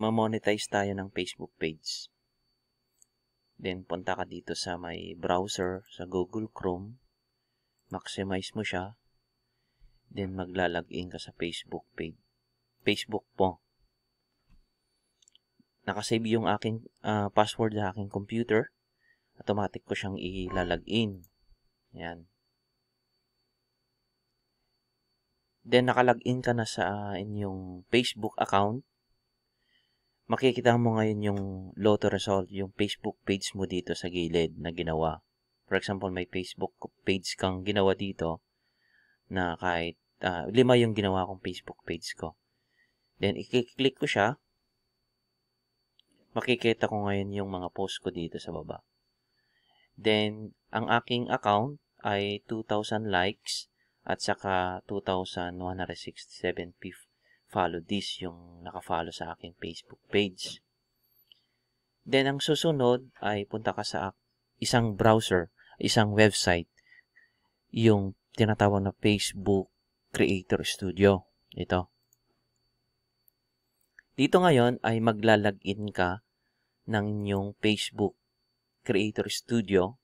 Ma-monetize tayo ng Facebook page. Then, punta ka dito sa may browser, sa Google Chrome. Maximize mo siya. Then, maglalagin ka sa Facebook page. Facebook po. Nakasave yung aking password sa aking computer. Automatic ko siyang ilalagin. Yan. Then, nakalagin ka na sa inyong Facebook account. Makikita mo ngayon yung Lotto result, yung Facebook page mo dito sa gilid na ginawa. For example, may Facebook page kang ginawa dito na kahit 5 yung ginawa kong Facebook page ko. Then, i-click ko siya. Makikita ko ngayon yung mga post ko dito sa baba. Then, ang aking account ay 2,000 likes at saka 2,167 follow this yung naka-follow sa aking Facebook page. Then, ang susunod ay punta ka sa isang browser, isang website, yung tinatawag na Facebook Creator Studio. Ito. Dito ngayon ay maglalagin ka ng inyong Facebook Creator Studio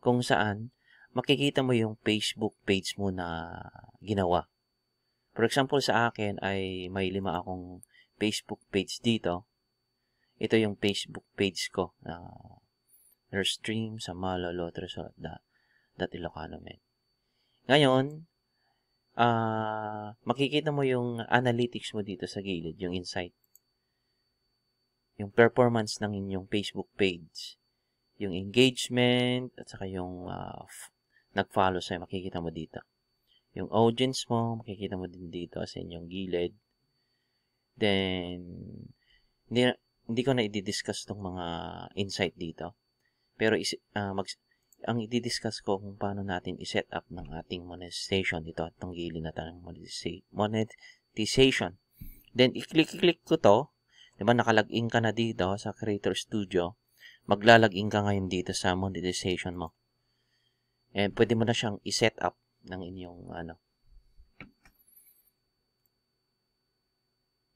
kung saan makikita mo yung Facebook page mo na ginawa. For example, sa akin ay may 5 akong Facebook page dito. Ito yung Facebook page ko. Stream, Samalo, Lotto Result, Ilocano Men. Ngayon, makikita mo yung analytics mo dito sa gilid, yung insight. Yung performance ng inyong Facebook page. Yung engagement, at saka yung nag-follow sa'yo, makikita mo dito. Yung audience mo, makikita mo din dito sa inyong gilid. Then, hindi ko na i-discuss tong mga insight dito. Pero, ang i-discuss ko kung paano natin i-set up ng ating monetization dito at itong gilid na tanong monetization. Then, i-click ko to. Diba, nakalagin ka na dito sa Creator Studio. Maglalagin ka ngayon dito sa monetization mo. And, pwede mo na siyang i-set up ng inyong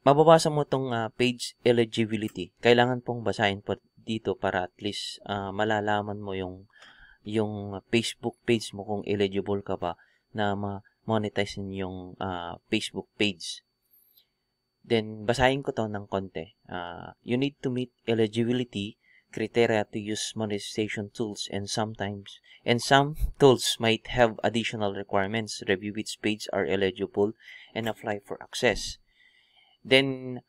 mababasa mo itong page eligibility. Kailangan pong basahin po dito para at least malalaman mo yung Facebook page mo kung eligible ka ba na ma-monetize yung Facebook page. Then, basahin ko to ng konti. You need to meet eligibility criteria to use monetization tools and some tools might have additional requirements. Review which page are eligible and apply for access. Then,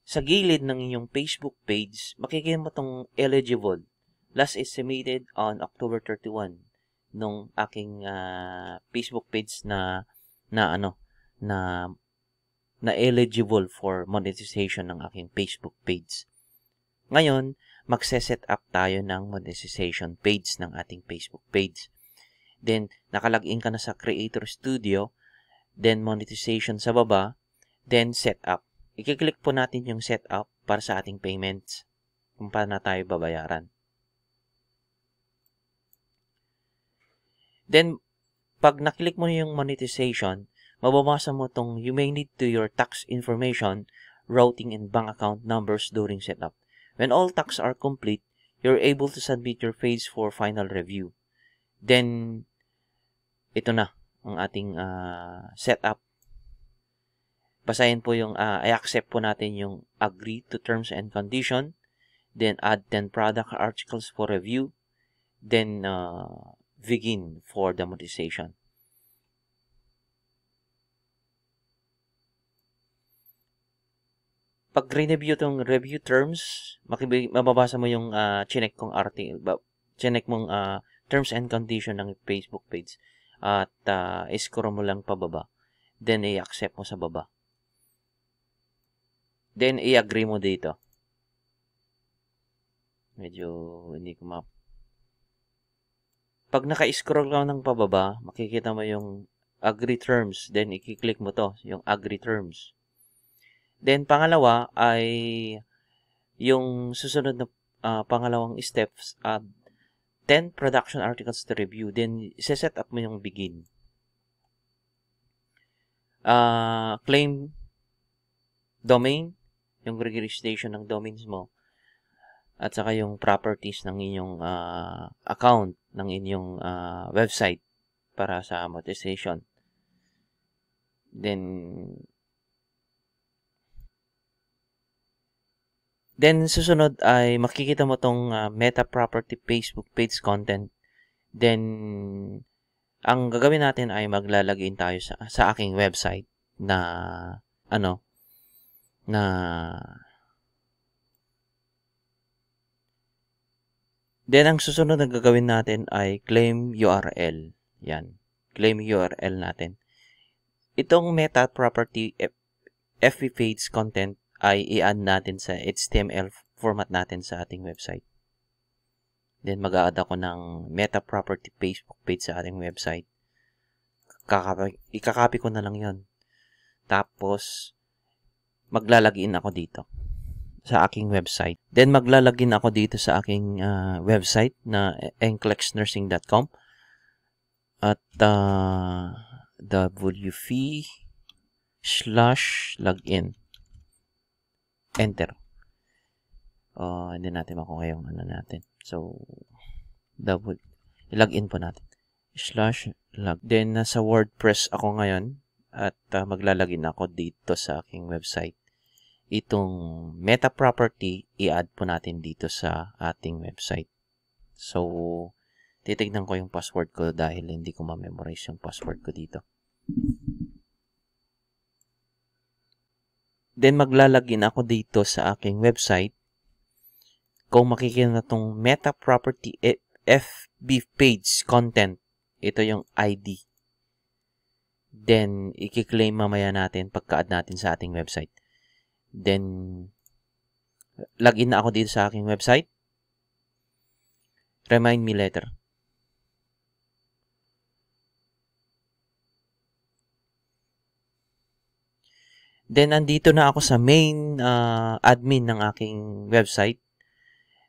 sa gilid ng inyong Facebook page, makikita mo itong eligible. Last estimated on October 31 nung aking Facebook page na eligible for monetization ng aking Facebook page. Ngayon, magse-set up tayo ng monetization page ng ating Facebook page. Then, nakalagin ka na sa Creator Studio, then monetization sa baba, then set up. I-click po natin yung set up para sa ating payments, kung paano tayo babayaran. Then, pag naklik mo yung monetization, mababasa mo itong you may need to your tax information, routing, and bank account numbers during setup. When all tasks are complete, you're able to submit your page for final review. Then, ito na ang ating setup. Basahin po yung, i-accept po natin yung agree to terms and condition. Then, add 10 product articles for review. Then, begin for the monetization. Pag review itong review terms, mababasa mo yung chinek kong article, chinek mong terms and condition ng Facebook page at i-scroll mo lang pababa. Then, i-accept mo sa baba. Then, i-agree mo dito. Medyo hindi ko Pag naka-scroll ka ng pababa, makikita mo yung agree terms. Then, i-click mo to, yung agree terms. Then, pangalawa ay yung susunod na pangalawang steps, add 10 production articles to review. Then, set up mo yung begin. Claim domain, yung registration ng domains mo. At saka yung properties ng inyong account, ng inyong website para sa monetization. Then susunod ay makikita mo tong meta property Facebook page content. Then, ang gagawin natin ay maglalagin tayo sa aking website na then ang susunod na gagawin natin ay claim URL. Yan. Claim URL natin. Itong meta property FB page content ay i-add natin sa HTML format natin sa ating website. Then, mag-a-add ako ng meta property Facebook page sa ating website. Ikakopy ko na lang yon. Tapos, maglalagin ako dito sa aking website. Then, maglalagin ako dito sa aking website na enclexnursing.com at wv/login. Enter. Hindi natin makuha yung natin. So, login po natin. /log. Then, nasa WordPress ako ngayon at maglalagin ako dito sa aking website. Itong meta property, i-add po natin dito sa ating website. So, titignan ko yung password ko dahil hindi ko ma-memorize yung password ko dito. Then, maglalagin ako dito sa aking website. Kung makikita na itong meta property FB page content, ito yung ID. Then, i-claim mamaya natin pagka-add natin sa ating website. Then, login na ako dito sa aking website. Remind me later. Then, andito na ako sa main admin ng aking website.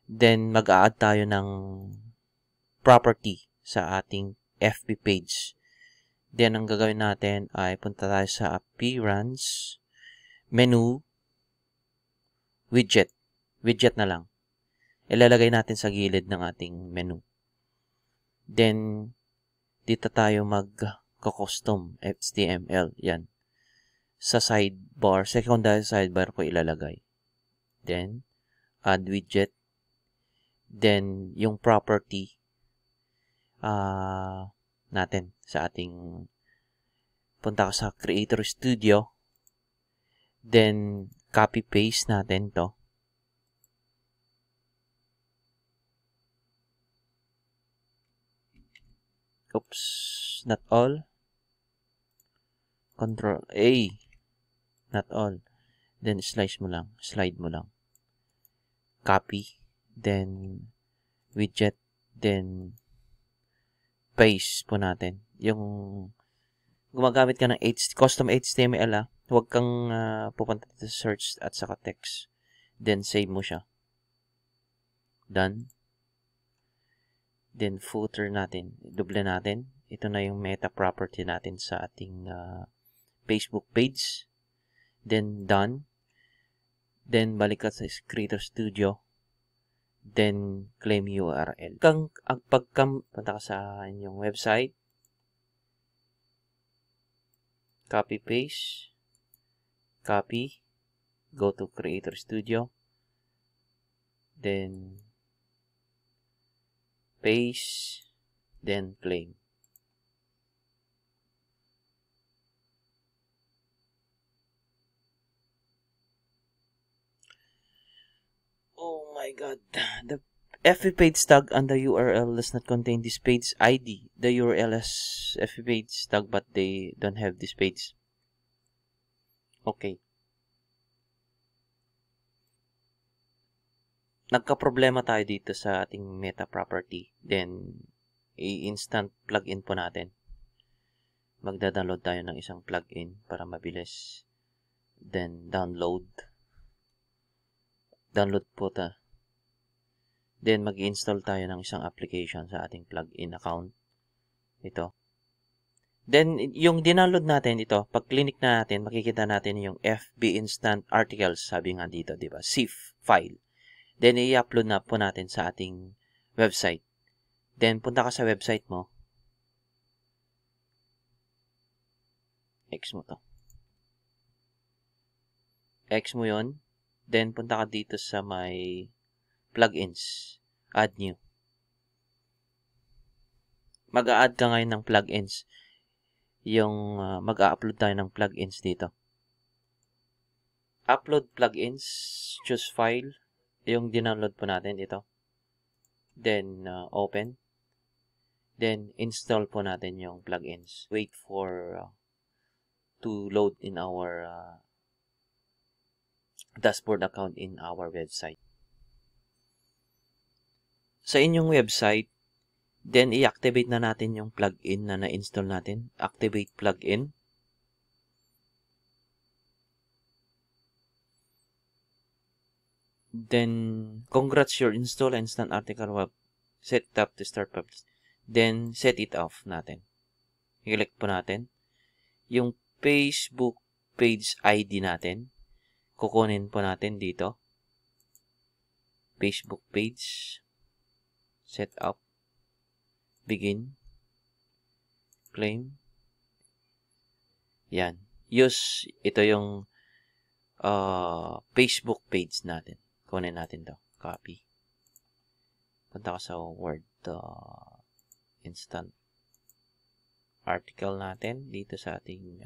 Then, mag-a-add tayo ng property sa ating FB page. Then, ang gagawin natin ay punta tayo sa appearance, menu, widget. Widget na lang. Ilalagay natin sa gilid ng ating menu. Then, dito tayo mag-custom HTML. Yan. Sa sidebar, secondary sidebar ko ilalagay. Then, add widget. Then, yung property natin sa ating punta ka sa Creator Studio. Then, copy-paste natin to. Oops, not all. Control A. Not all. Then, slide mo lang. Copy. Then, widget. Then, paste po natin. Yung gumagamit ka ng custom HTML, huwag kang pupunta sa search at saka text. Then, save mo siya. Done. Then, footer natin. Double natin. Ito na yung meta property natin sa ating Facebook page. Then, done. Then, balik ka sa Creator Studio. Then, claim URL. Punta ka sa inyong website. Copy-paste. Copy. Go to Creator Studio. Then, paste. Then, claim. Oh my god. The FB page tag on the URL does not contain this page ID. The URL has FB page tag but they don't have this page. Okay. Nagka-problema tayo dito sa ating meta property. Then, i-instant plugin po natin. Magda-download tayo ng isang plugin para mabilis. Then, download po ta. Then, mag-install tayo ng isang application sa ating plugin account. Ito. Then, yung dinownload natin ito, pag clinic na natin, makikita natin yung FB Instant Articles, sabi nga dito, di ba? CIF file. Then, i-upload na po natin sa ating website. Then, punta ka sa website mo. X mo to. X mo yun. Then, punta ka dito sa may plugins. Add new. Mag-a-add ka ngayon ng plugins. Yung mag-a-upload tayo ng plugins dito. Upload plugins. Choose file. Yung dinownload po natin ito. Then, open. Then, install po natin yung plugins. Wait for to load in our dashboard account in our website. Sa inyong website, then i-activate na natin yung plugin na na-install natin. Activate plugin. Then, congrats, your install instant article web. Set it up to start publish. Then, set it off natin. I-click po natin. Yung Facebook page ID natin, kukunin po natin dito. Facebook page. Set up. Begin. Claim. Yan. Use, ito yung Facebook page natin. Kunin natin to. Copy. Punta ka sa Word instant article natin dito sa ating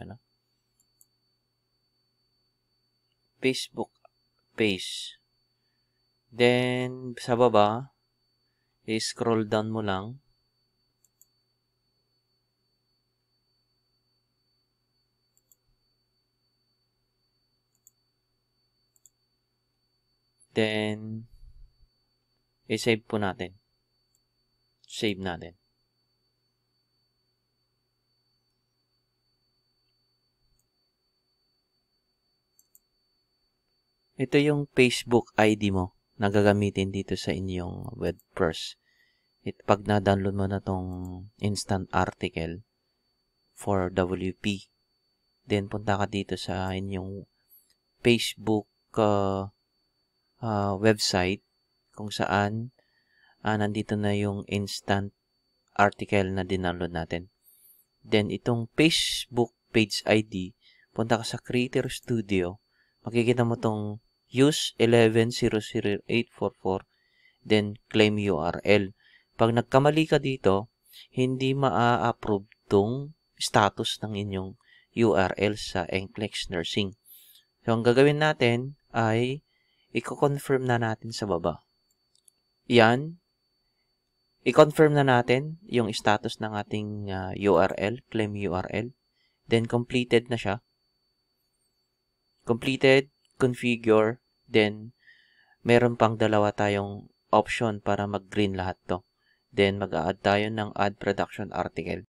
Facebook page. Then, sa baba, i-scroll down mo lang. Then, i-save po natin. Save natin. Ito yung Facebook ID mo na gagamitin dito sa inyong WordPress. Pag na-download mo na tong instant article for WP, then punta ka dito sa inyong Facebook website kung saan nandito na yung instant article na dinownload natin. Then, itong Facebook page ID, punta ka sa Creator Studio, makikita mo tong use 11000844, then claim URL. Pag nagkamali ka dito, hindi maa-approve tong status ng inyong URL sa NCLEX Nursing. So, ang gagawin natin ay i-confirm na natin sa baba. Yan. I-confirm na natin yung status ng ating URL, claim URL. Then, completed na siya. Completed, configure, then, meron pang dalawa tayong option para mag-green lahat to. Then, mag-a-add tayo ng add production article.